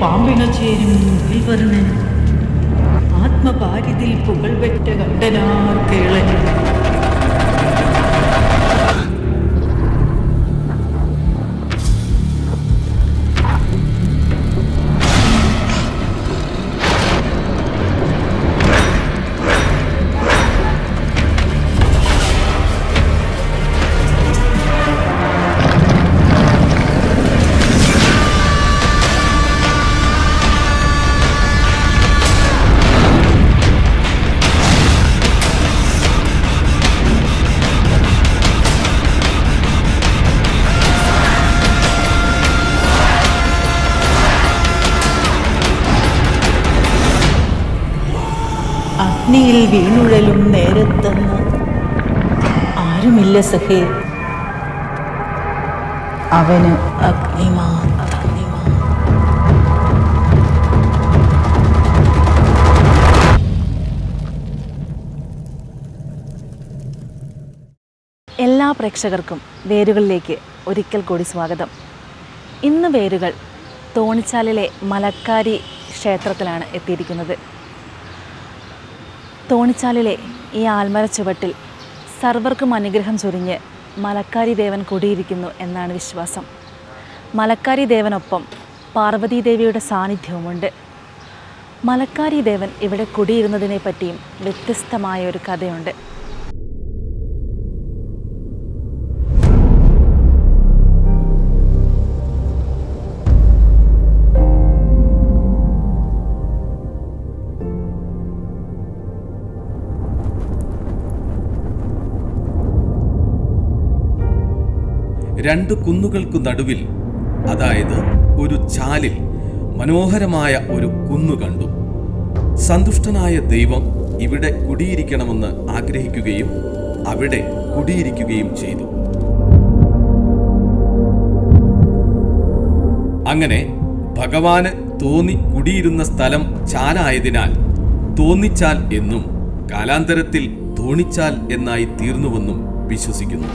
പാമ്പിണച്ചേരും മുകിൽവർണ്ണൻ ആത്മപാരിതിൽ പുകൾപെറ്റ കണ്ടനാർ കേളൻ. അഗ്നിയിൽ വീണുഴലും നേരത്തെന്ന് ആരുമില്ല സഖേ, അവന് അഗ്നിമാ. എല്ലാ പ്രേക്ഷകർക്കും വേരുകളിലേക്ക് ഒരിക്കൽ കൂടി സ്വാഗതം. ഇന്ന് വേരുകൾ തോണിച്ചാലിലെ മലക്കാരി ക്ഷേത്രത്തിലാണ് എത്തിയിരിക്കുന്നത്. തോണിച്ചാലിലെ ഈ ആൽമര ചുവട്ടിൽ സർവർക്കും അനുഗ്രഹം ചൊരിഞ്ഞ് മലക്കാരി ദേവൻ കുടിയിരിക്കുന്നു എന്നാണ് വിശ്വാസം. മലക്കാരി ദേവനൊപ്പം പാർവതീദേവിയുടെ സാന്നിധ്യവുമുണ്ട്. മലക്കാരി ദേവൻ ഇവിടെ കുടിയിരുന്നതിനെ പറ്റിയും വ്യത്യസ്തമായ ഒരു കഥയുണ്ട്. രണ്ട് കുന്നുകൾക്കു നടുവിൽ, അതായത് ഒരു ചാലിൽ, മനോഹരമായ ഒരു കുന്നു കണ്ടു. സന്തുഷ്ടനായ ദൈവം ഇവിടെ കുടിയിരിക്കണമെന്ന് ആഗ്രഹിക്കുകയും അവിടെ കുടിയിരിക്കുകയും ചെയ്തു. അങ്ങനെ ഭഗവാന് തോന്നി കുടിയിരുന്ന സ്ഥലം ചാലായതിനാൽ തോന്നിച്ചാൽ എന്നും കാലാന്തരത്തിൽ തോണിച്ചാൽ എന്നായി തീർന്നുവെന്നും വിശ്വസിക്കുന്നു.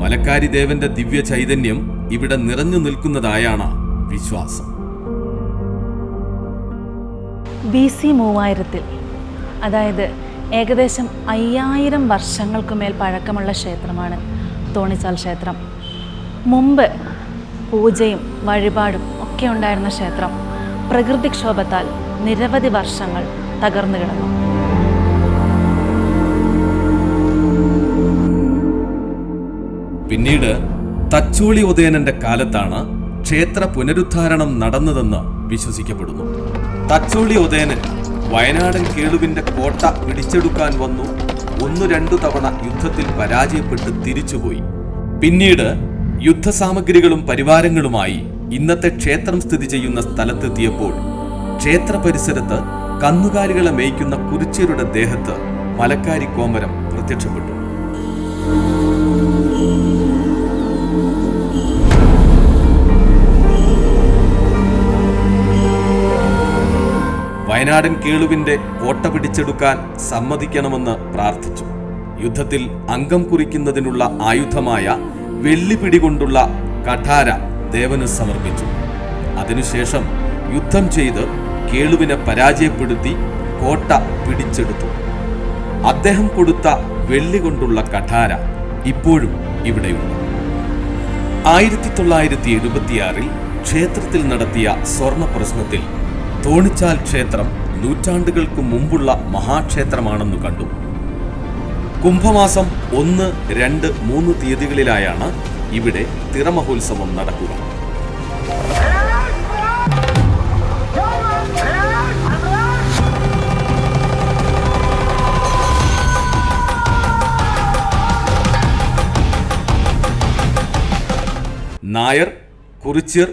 മലക്കാരി ദേവന്റെ ദിവ്യ ചൈതന്യം ഇവിടെ നിറഞ്ഞു നിൽക്കുന്നതായാണ് വിശ്വാസം. BC 3000-ൽ, അതായത് ഏകദേശം 5000 വർഷങ്ങൾക്കുമേൽ പഴക്കമുള്ള ക്ഷേത്രമാണ് തോണിച്ചാൽ ക്ഷേത്രം. മുമ്പ് പൂജയും വഴിപാടും ഒക്കെ ഉണ്ടായിരുന്ന ക്ഷേത്രം പ്രകൃതിക്ഷോഭത്താൽ നിരവധി വർഷങ്ങൾ തകർന്നു കിടന്നു. പിന്നീട് തച്ചോളി ഉദയനന്റെ കാലത്താണ് ക്ഷേത്ര പുനരുദ്ധാരണം നടന്നതെന്ന് വിശ്വസിക്കപ്പെടുന്നു. തച്ചോളി ഉദയനൻ വയനാടൻ കേളുവിന്റെ കോട്ട പിടിച്ചെടുക്കാൻ വന്നു. 1-2 തവണ യുദ്ധത്തിൽ പരാജയപ്പെട്ട് തിരിച്ചുപോയി. പിന്നീട് യുദ്ധസാമഗ്രികളും പരിവാരങ്ങളുമായി ഇന്നത്തെ ക്ഷേത്രം സ്ഥിതി ചെയ്യുന്ന സ്ഥലത്തെത്തിയപ്പോൾ ക്ഷേത്ര പരിസരത്ത് കന്നുകാലികളെ മേയ്ക്കുന്ന കുറിച്യരുടെ ദേഹത്ത് മലക്കാരി കോമരം പ്രത്യക്ഷപ്പെട്ടു. വയനാടൻ കേളുവിന്റെ കോട്ട പിടിച്ചെടുക്കാൻ സമ്മതിക്കണമെന്ന് പ്രാർത്ഥിച്ചു. യുദ്ധത്തിൽ അംഗം കുറിക്കുന്നതിനുള്ള ആയുധമായ വെള്ളിപ്പിടി കൊണ്ടുള്ള കഠാര ദേവന് സമർപ്പിച്ചു. അതിനുശേഷം യുദ്ധം ചെയ്ത് കേളുവിനെ പരാജയപ്പെടുത്തി കോട്ട പിടിച്ചെടുത്തു. അദ്ദേഹം കൊടുത്ത വെള്ളി കൊണ്ടുള്ള കഠാര ഇപ്പോഴും ഇവിടെയുണ്ട്. 1976-ൽ ക്ഷേത്രത്തിൽ നടത്തിയ സ്വർണ പ്രശ്നത്തിൽ തോണിച്ചാൽ ക്ഷേത്രം നൂറ്റാണ്ടുകൾക്ക് മുമ്പുള്ള മഹാക്ഷേത്രമാണെന്ന് കണ്ടു. കുംഭമാസം 1, 2, 3 തീയതികളിലായാണ് ഇവിടെ തിറമഹോത്സവം നടക്കുക. നായർ, കുറിച്യർ,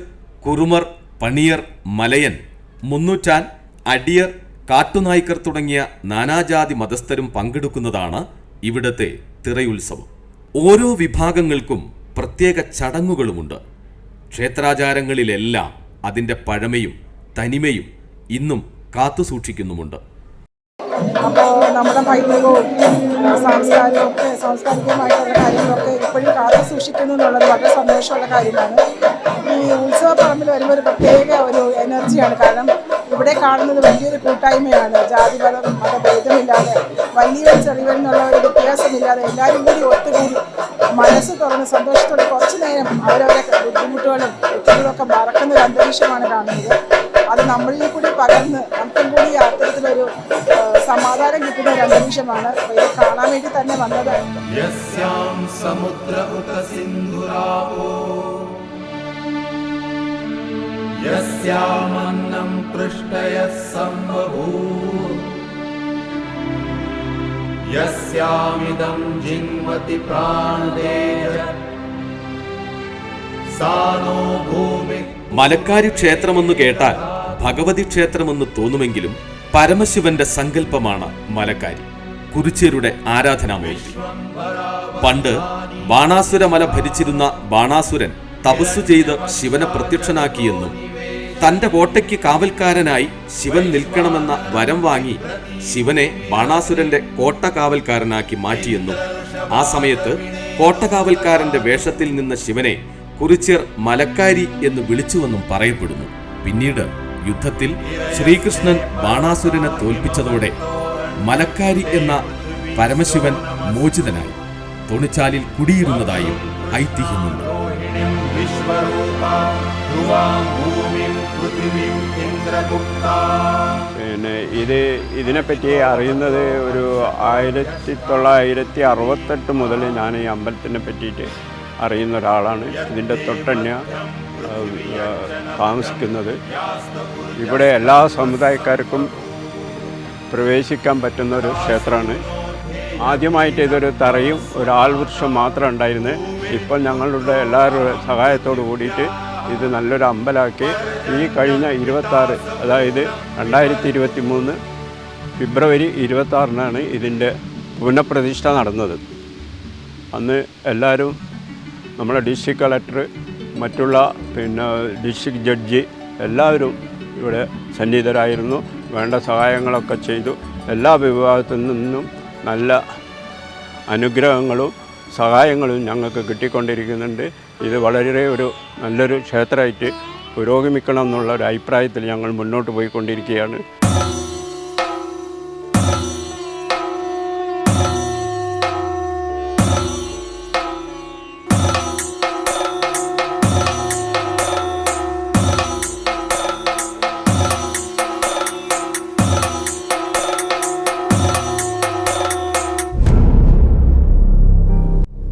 കുറുമർ, പണിയർ, മലയൻ, മുന്നൂറ്റാൻ, അടിയർ, കാട്ടുനായ്ക്കർ തുടങ്ങിയ നാനാജാതി മതസ്ഥരും പങ്കെടുക്കുന്നതാണ് ഇവിടത്തെ തിറയുത്സവം. ഓരോ വിഭാഗങ്ങൾക്കും പ്രത്യേക ചടങ്ങുകളുമുണ്ട്. ക്ഷേത്രാചാരങ്ങളിലെല്ലാം അതിൻ്റെ പഴമയും തനിമയും ഇന്നും കാത്തുസൂക്ഷിക്കുന്നുമുണ്ട്. അപ്പോൾ നമ്മുടെ പൈതൃകവും സാംസ്കാരികമായിട്ടുള്ള കാര്യങ്ങളൊക്കെ ഇപ്പോഴും കാത്തു സൂക്ഷിക്കുന്നു എന്നുള്ളത് വളരെ സന്തോഷമുള്ള കാര്യമാണ്. ഈ ഉത്സവ പറമ്പിൽ വരുമ്പോൾ ഒരു പ്രത്യേക ഒരു എനർജിയാണ്. കാരണം ഇവിടെ കാണുന്നത് വലിയൊരു കൂട്ടായ്മയാണ്. ജാതി മതഭേദമില്ലാതെ വലിയവൻ ചെറിയവൻ എന്നുള്ള ഒരു വ്യത്യാസമില്ലാതെ എല്ലാവരും കൂടി ഒത്തുകൂടി മനസ്സ് തുറന്ന് സന്തോഷത്തോടെ കുറച്ചു നേരം അവരവരെ ബുദ്ധിമുട്ടുകളും ഒത്തുകൂടൊക്കെ മറക്കുന്ന ഒരു അന്തരീക്ഷമാണ് കാണുന്നത്. അത് നമ്മളിൽ കൂടി പകർന്ന് നമുക്കും കൂടി അത്തരത്തിലൊരു സമാധാനം കിട്ടുന്ന ഒരു അന്തരീക്ഷമാണ്. അപ്പോൾ ഇത് കാണാൻ വേണ്ടി തന്നെ വന്നതാണ്. യസ്യാമന്നം പൃഷ്ടയഃ സംബഭൂവ് യസ്യാമിദം ജിൻവതി പ്രാണദേയ സാനോ ഭൂമി. മലക്കാരി ക്ഷേത്രമെന്ന് കേട്ടാൽ ഭഗവതി ക്ഷേത്രമെന്ന് തോന്നുമെങ്കിലും പരമശിവന്റെ സങ്കല്പമാണ് മലക്കാരി, കുറിച്യരുടെ ആരാധനാമൂർത്തി. പണ്ട് ബാണാസുരമല ഭരിച്ചിരുന്ന ബാണാസുരൻ തപസ്സു ചെയ്ത് ശിവനെ പ്രത്യക്ഷനാക്കിയെന്നും തന്റെ കോട്ടയ്ക്ക് കാവൽക്കാരനായി ശിവൻ നിൽക്കണമെന്ന വരം വാങ്ങി ശിവനെ ബാണാസുരന്റെ കോട്ട കാവൽക്കാരനാക്കി മാറ്റിയെന്നും ആ സമയത്ത് കോട്ടകാവൽക്കാരന്റെ വേഷത്തിൽ നിന്ന ശിവനെ കുറിച്യർ മലക്കാരി എന്ന് വിളിച്ചുവെന്നും പറയപ്പെടുന്നു. പിന്നീട് യുദ്ധത്തിൽ ശ്രീകൃഷ്ണൻ ബാണാസുരനെ തോൽപ്പിച്ചതോടെ മലക്കാരി എന്ന പരമശിവൻ മോചിതനായി തോണിച്ചാലിൽ കുടിയിരുന്നതായും ഐതിഹ്യമുണ്ട്. പിന്നെ ഇതിനെപ്പറ്റി അറിയുന്നത് ഒരു 1968 മുതൽ ഞാൻ ഈ അമ്പലത്തിനെ പറ്റിയിട്ട് അറിയുന്ന ഒരാളാണ്. ഇതിൻ്റെ തൊട്ടന്യ താമസിക്കുന്നത്. ഇവിടെ എല്ലാ സമുദായക്കാർക്കും പ്രവേശിക്കാൻ പറ്റുന്ന ഒരു ക്ഷേത്രമാണ്. ആദ്യമായിട്ട് ഇതൊരു തറയും ഒരു ആൽവൃക്ഷം മാത്രം ഉണ്ടായിരുന്നത്. ഇപ്പം ഞങ്ങളുടെ എല്ലാവരുടെ സഹായത്തോടു കൂടിയിട്ട് ഇത് നല്ലൊരു അമ്പലമാക്കി ഈ കഴിഞ്ഞ 26, അതായത് 2023 ഫെബ്രുവരി 26-നാണ് ഇതിൻ്റെ പുനഃപ്രതിഷ്ഠ നടന്നത്. അന്ന് എല്ലാവരും നമ്മുടെ ഡിസ്ട്രിക്ട് കളക്ടർ, മറ്റുള്ള ഡിസ്ട്രിക്ട് ജഡ്ജി എല്ലാവരും ഇവിടെ സന്നിഹിതരായിരുന്നു. വേണ്ട സഹായങ്ങളൊക്കെ ചെയ്തു. എല്ലാ വിഭാഗത്തിൽ നിന്നും നല്ല അനുഗ്രഹങ്ങളും സഹായങ്ങളും ഞങ്ങൾക്ക് കിട്ടിക്കൊണ്ടിരിക്കുന്നുണ്ട്. ഇത് വളരെ നല്ലൊരു ക്ഷേത്രമായിട്ട് പുരോഗമിക്കണം എന്നുള്ള ഒരു അഭിപ്രായത്തിൽ ഞങ്ങൾ മുന്നോട്ട് പോയിക്കൊണ്ടിരിക്കുകയാണ്.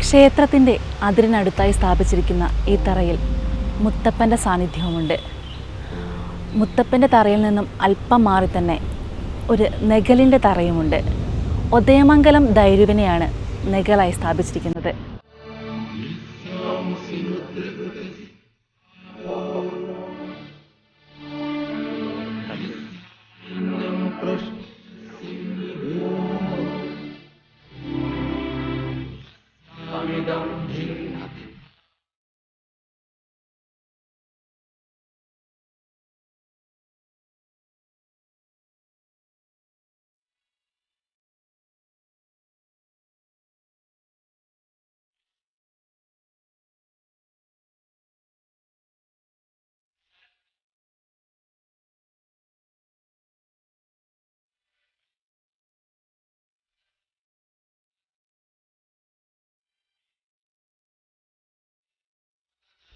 ക്ഷേത്രത്തിൻ്റെ അതിരിനടുത്തായി സ്ഥാപിച്ചിരിക്കുന്ന ഈ തറയിൽ മുത്തപ്പൻ്റെ സാന്നിധ്യവുമുണ്ട്. മുത്തപ്പൻ്റെ തറയിൽ നിന്നും അല്പം മാറി തന്നെ ഒരു നെഗലിൻ്റെ തറയുമുണ്ട്. ഉദയമംഗലം ധൈര്യവിനെയാണ് നെഗലായി സ്ഥാപിച്ചിരിക്കുന്നത്.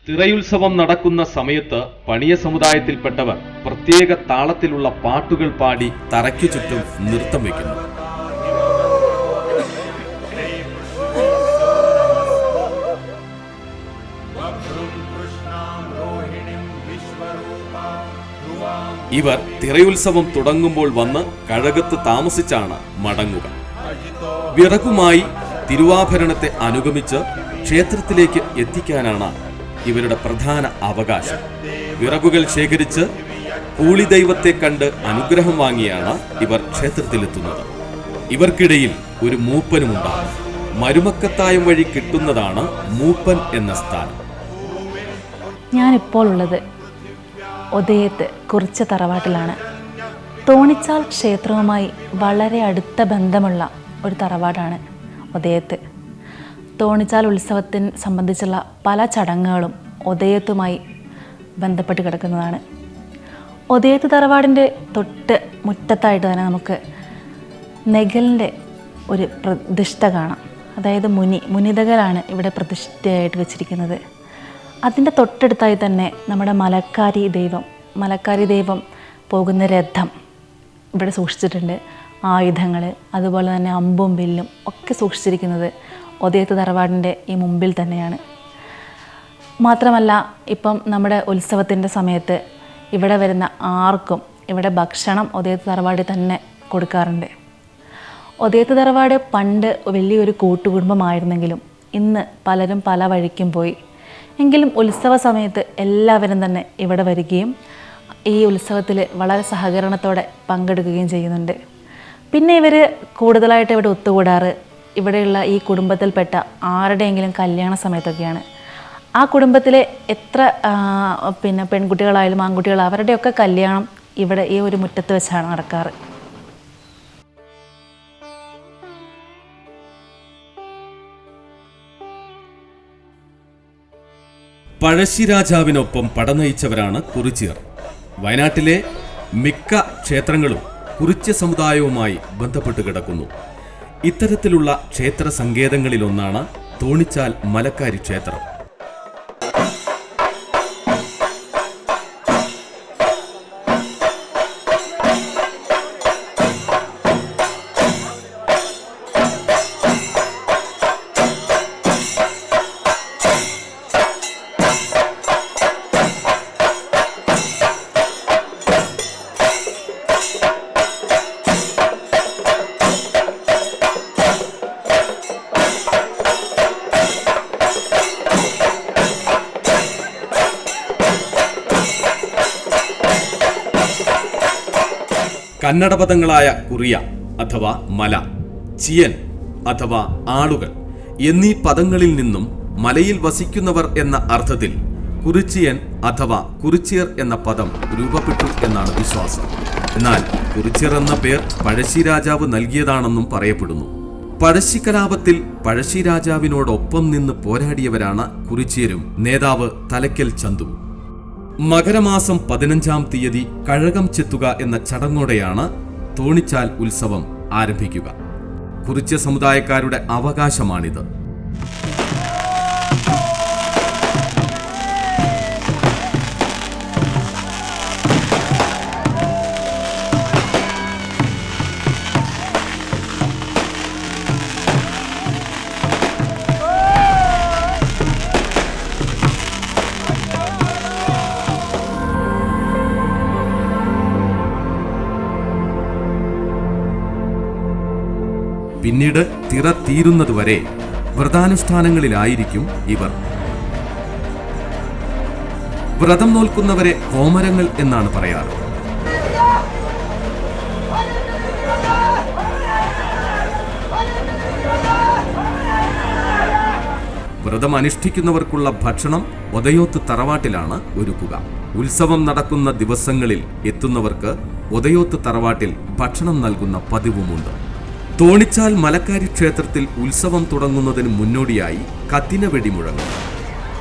തിറയുത്സവം നടക്കുന്ന സമയത്ത് പണിയ സമുദായത്തിൽപ്പെട്ടവർ പ്രത്യേക താളത്തിലുള്ള പാട്ടുകൾ പാടി തറയ്ക്കു ചുറ്റും നൃത്തം വയ്ക്കുന്നു. ഇവർ തിറയുത്സവം തുടങ്ങുമ്പോൾ വന്ന് കഴകത്ത് താമസിച്ചാണ് മടങ്ങുക. വിറകുമായി തിരുവാഭരണത്തെ അനുഗമിച്ച് ക്ഷേത്രത്തിലേക്ക് എത്തിക്കാനാണ് ഇവരുടെ പ്രധാന അവകാശം. വിറകുകൾ ശേഖരിച്ച് കൂളിദൈവത്തെ കണ്ട് അനുഗ്രഹം വാങ്ങിയാണ് ഇവർ ക്ഷേത്രത്തിലെത്തുന്നത്. ഇവർക്കിടയിൽ ഒരു മൂപ്പനുമുണ്ടാകും. മരുമക്കത്തായം വഴി കിട്ടുന്നതാണ് മൂപ്പൻ എന്ന സ്ഥാനം. ഞാനിപ്പോൾ ഉള്ളത് ഉദയത്ത് കുറിച്ച തറവാട്ടിലാണ്. തോണിച്ചാൽ ക്ഷേത്രവുമായി വളരെ അടുത്ത ബന്ധമുള്ള ഒരു തറവാടാണ് ഒതയത്ത്. തോണിച്ചാൽ ഉത്സവത്തിന് സംബന്ധിച്ചുള്ള പല ചടങ്ങുകളും ഒതയത്തുമായി ബന്ധപ്പെട്ട് കിടക്കുന്നതാണ്. ഒതയത്ത് തറവാടിൻ്റെ തൊട്ട് മുറ്റത്തായിട്ട് തന്നെ നമുക്ക് നെഗലിൻ്റെ ഒരു പ്രതിഷ്ഠ കാണാം. അതായത് മുനിതകലാണ് ഇവിടെ പ്രതിഷ്ഠയായിട്ട് വെച്ചിരിക്കുന്നത്. അതിൻ്റെ തൊട്ടടുത്തായി തന്നെ നമ്മുടെ മലക്കാരി ദൈവം പോകുന്ന രഥം ഇവിടെ സൂക്ഷിച്ചിട്ടുണ്ട്. ആയുധങ്ങൾ, അതുപോലെ തന്നെ അമ്പും വില്ലും ഒക്കെ സൂക്ഷിച്ചിരിക്കുന്നത് ഒതയത്ത് തറവാടിൻ്റെ ഈ മുമ്പിൽ തന്നെയാണ്. മാത്രമല്ല, ഇപ്പം നമ്മുടെ ഉത്സവത്തിൻ്റെ സമയത്ത് ഇവിടെ വരുന്ന ആർക്കും ഇവിടെ ഭക്ഷണം ഒതയത്ത് തറവാടിൽ തന്നെ കൊടുക്കാറുണ്ട്. ഒതയത്ത് തറവാട് പണ്ട് വലിയൊരു കൂട്ടുകുടുംബമായിരുന്നെങ്കിലും ഇന്ന് പലരും പല വഴിക്കും പോയി. എങ്കിലും ഉത്സവ സമയത്ത് എല്ലാവരും തന്നെ ഇവിടെ വരികയും ഈ ഉത്സവത്തിൽ വളരെ സഹകരണത്തോടെ പങ്കെടുക്കുകയും ചെയ്യുന്നുണ്ട്. പിന്നെ ഇവർ കൂടുതലായിട്ട് ഇവിടെ ഒത്തുകൂടാറ് ഇവിടെയുള്ള ഈ കുടുംബത്തിൽപ്പെട്ട ആരുടെയെങ്കിലും കല്യാണ സമയത്തൊക്കെയാണ്. ആ കുടുംബത്തിലെ എത്ര പെൺകുട്ടികളായാലും ആൺകുട്ടികൾ അവരുടെയൊക്കെ കല്യാണം ഇവിടെ ഈ ഒരു മുറ്റത്ത് വെച്ചാണ് നടക്കാറ്. പഴശ്ശിരാജാവിനൊപ്പം പടനയിച്ചവരാണ് കുറിച്യർ. വയനാട്ടിലെ മിക്ക ക്ഷേത്രങ്ങളും കുറിച്യ സമുദായവുമായി ബന്ധപ്പെട്ട് കിടക്കുന്നു. ഇത്തരത്തിലുള്ള ക്ഷേത്ര സങ്കേതങ്ങളിലൊന്നാണ് തോണിച്ചാൽ മലക്കാരി ക്ഷേത്രം. കന്നഡ പദങ്ങളായ കുറിയ അഥവാ മല, ചിയൻ അഥവാ ആളുകൾ എന്നീ പദങ്ങളിൽ നിന്നും മലയിൽ വസിക്കുന്നവർ എന്ന അർത്ഥത്തിൽ കുറിച്യൻ അഥവാ കുറിച്യർ എന്ന പദം രൂപപ്പെട്ടു എന്നാണ് വിശ്വാസം. എന്നാൽ കുറിച്യർ എന്ന പേർ പഴശ്ശിരാജാവ് നൽകിയതാണെന്നും പറയപ്പെടുന്നു. പഴശ്ശിക്കലാപത്തിൽ പഴശ്ശിരാജാവിനോടൊപ്പം നിന്ന് പോരാടിയവരാണ് കുറിച്യരും നേതാവ് തലയ്ക്കൽ ചന്തു. മകരമാസം 15-ാം തീയതി കഴകം ചെത്തുക എന്ന ചടങ്ങോടെയാണ് തോണിച്ചാൽ ഉത്സവം ആരംഭിക്കുക. കുറിച്യ സമുദായക്കാരുടെ അവകാശമാണിത്. പിന്നീട് തിറ തീരുന്നതുവരെ വ്രതാനുഷ്ഠാനങ്ങളിലായിരിക്കും ഇവർ. വ്രതം നോൽക്കുന്നവരെ കോമരങ്ങൾ എന്നാണ് പറയാറ്. വ്രതം അനുഷ്ഠിക്കുന്നവർക്കുള്ള ഭക്ഷണം ഒതയോത്ത് തറവാട്ടിലാണ് ഒരുക്കുക. ഉത്സവം നടക്കുന്ന ദിവസങ്ങളിൽ എത്തുന്നവർക്ക് ഒതയോത്ത് തറവാട്ടിൽ ഭക്ഷണം നൽകുന്ന പതിവുമുണ്ട്. തോണിച്ചാൽ മലക്കാരി ക്ഷേത്രത്തിൽ ഉത്സവം തുടങ്ങുന്നതിന് മുന്നോടിയായി കത്തിന വെടി മുഴങ്ങും.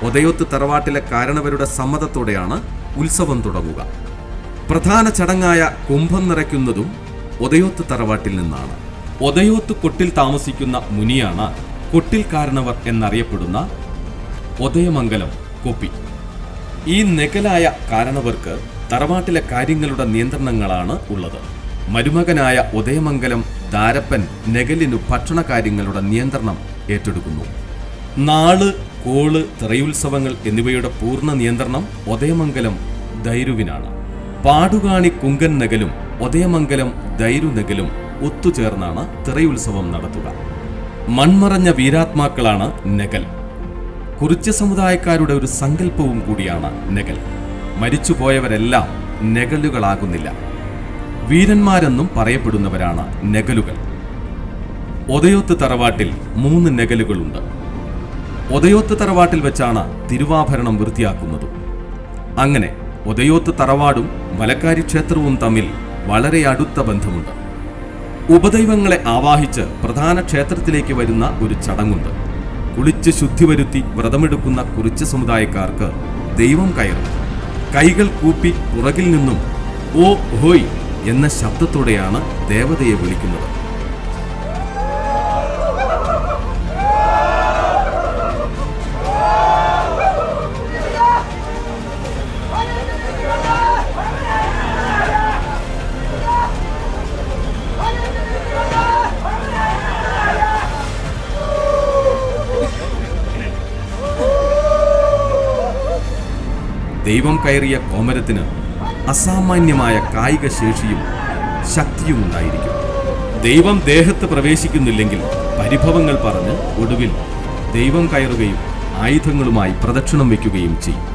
ഒതയോത്ത് തറവാട്ടിലെ കാരണവരുടെ സമ്മതത്തോടെയാണ് ഉത്സവം തുടങ്ങുക. പ്രധാന ചടങ്ങായ കുംഭം നിറയ്ക്കുന്നതും ഒതയോത്ത് തറവാട്ടിൽ നിന്നാണ്. ഒതയോത്ത് കൊട്ടിൽ താമസിക്കുന്ന മുനിയാണ് കൊട്ടിൽ കാരണവർ എന്നറിയപ്പെടുന്ന ഒതയമംഗലം കൊപ്പി. ഈ നെഗലായ കാരണവർക്ക് തറവാട്ടിലെ കാര്യങ്ങളുടെ നിയന്ത്രണങ്ങളാണ് ഉള്ളത്. മരുമകനായ ഉദയമംഗലം ദാരപ്പൻ നെഗലിനു ഭക്ഷണ കാര്യങ്ങളുടെ നിയന്ത്രണം ഏറ്റെടുക്കുന്നു. നാള്, കോള്, തിറയുത്സവങ്ങൾ എന്നിവയുടെ പൂർണ്ണ നിയന്ത്രണം ഉദയമംഗലം ദൈരുവിനാണ്. പാടുകാണി കുങ്കൻ നെഗലും ഉദയമംഗലം ദൈരു നെഗലും ഒത്തുചേർന്നാണ് തിറയുത്സവം നടത്തുക. മൺമറഞ്ഞ വീരാത്മാക്കളാണ് നെഗൽ. കുറിച്യ സമുദായക്കാരുടെ ഒരു സങ്കല്പവും കൂടിയാണ് നെഗൽ. മരിച്ചുപോയവരെല്ലാം നെഗലുകളാകുന്നില്ല, വീരന്മാരെന്നും പറയപ്പെടുന്നവരാണ് നെഗലുകൾ. ഒതയോത്ത് തറവാട്ടിൽ 3 നെഗലുകളുണ്ട്. ഒതയോത്ത് തറവാട്ടിൽ വെച്ചാണ് തിരുവാഭരണം വൃത്തിയാക്കുന്നതും. അങ്ങനെ ഒതയോത്ത് തറവാടും മലക്കാരി ക്ഷേത്രവും തമ്മിൽ വളരെ അടുത്ത ബന്ധമുണ്ട്. ഉപദൈവങ്ങളെ ആവാഹിച്ച് പ്രധാന ക്ഷേത്രത്തിലേക്ക് വരുന്ന ഒരു ചടങ്ങുണ്ട്. കുളിച്ച് ശുദ്ധി വരുത്തി വ്രതമെടുക്കുന്ന കുറിച്യ സമുദായക്കാർക്ക് ദൈവം കയറും. കൈകൾ കൂപ്പി പുറകിൽ നിന്നും ഓ ഹോയ് എന്ന ശബ്ദത്തോടെയാണ് ദേവതയെ വിളിക്കുന്നത്. ദൈവം കയറിയ കോമരത്തിന് അസാമാന്യമായ കായിക ശേഷിയും ശക്തിയും ഉണ്ടായിരിക്കും. ദൈവം ദേഹത്ത് പ്രവേശിക്കുന്നില്ലെങ്കിൽ പരിഭവങ്ങൾ പറഞ്ഞ് ഒടുവിൽ ദൈവം കയറുകയും ആയുധങ്ങളുമായി പ്രദക്ഷിണം വയ്ക്കുകയും ചെയ്യും.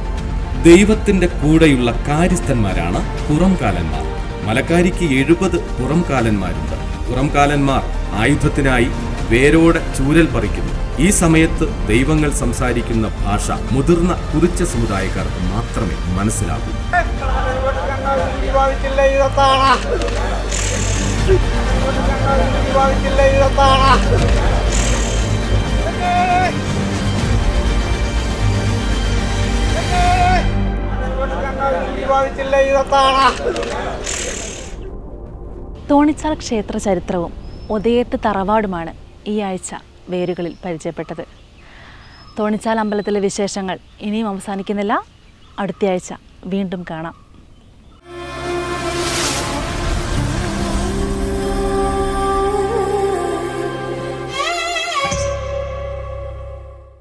ദൈവത്തിന്റെ കൂടെയുള്ള കാര്യസ്ഥന്മാരാണ് പുറംകാലന്മാർ. മലക്കാരിക്ക് 70 പുറംകാലന്മാരുണ്ട്. പുറംകാലന്മാർ ആയുധത്തിനായി വേരോടെ ചൂരൽ പറിക്കുന്നു. ഈ സമയത്ത് ദൈവങ്ങൾ സംസാരിക്കുന്ന ഭാഷ മുതിർന്ന കുറിച്യ സമുദായക്കാർക്ക് മാത്രമേ മനസ്സിലാകൂ. തോണിച്ചാൽ ക്ഷേത്ര ചരിത്രവും ഒതേത്ത് തറവാടുമാണ് ഈ ആഴ്ച വേരുകളിൽ പരിചയപ്പെട്ടത്. തോണിച്ചാൽ അമ്പലത്തിലെ വിശേഷങ്ങൾ ഇനിയും അവസാനിക്കുന്നില്ല. അടുത്തയാഴ്ച വീണ്ടും കാണാം.